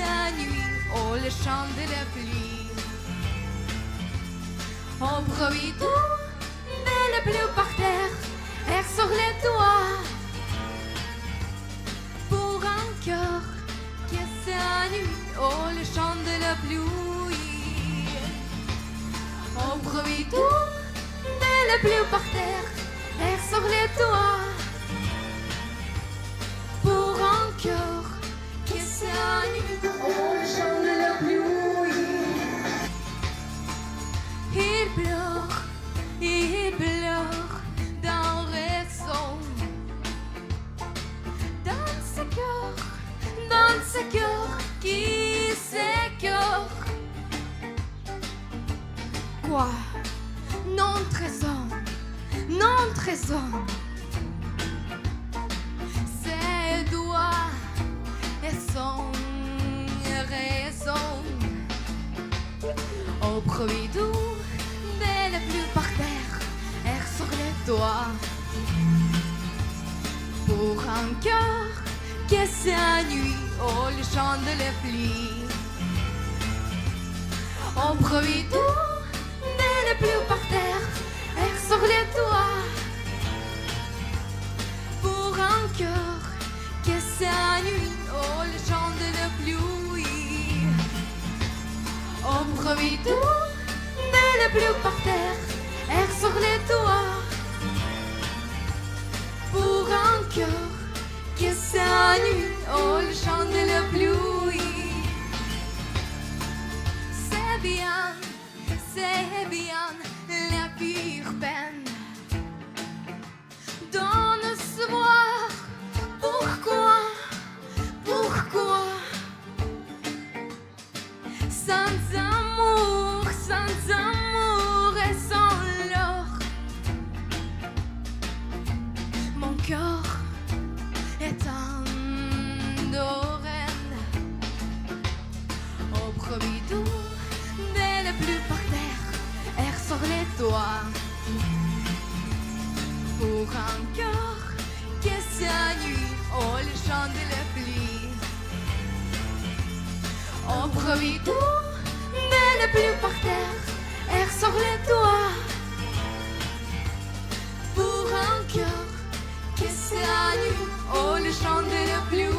la nuit, oh le chant de la pluie. On profite de la pluie par terre, air sur les toits. Pour un cœur qui s'ennuie, oh le chant de la pluie. On profite de la pluie par terre, air sur les toits. Pour un cœur qui s'ennuie, oh le chant de la pluie. Il pleure dans raison, dans ce cœur qui s'écœure. Quoi? Non trésor, non trésor. Ses doigts et son raison. Au bruit doux de la pluie par terre, air sur les toits. Pour un cœur qui s'ennuie, oh le chant de la pluie. Au bruit doux de la pluie par terre, air sur les toits. Pour un cœur qui s'ennuie, oh le chant de la pluie. Au bruit doux de la pluie par terre, air sur les toits. Pour un cœur qui s'ennuie, oh le chant de la pluie. C'est bien la pire peine d'en savoir pourquoi sans amour et sans l'or, mon cœur est endorraine. Au bruit doux de la pluie par terre, air sur les toits. Pour un cœur qui s'ennuie, oh le chant de la pluie. Au bruit doux de la pluie par terre, air sur les toits. Pour un cœur qui s'ennuie, oh le chant de la pluie.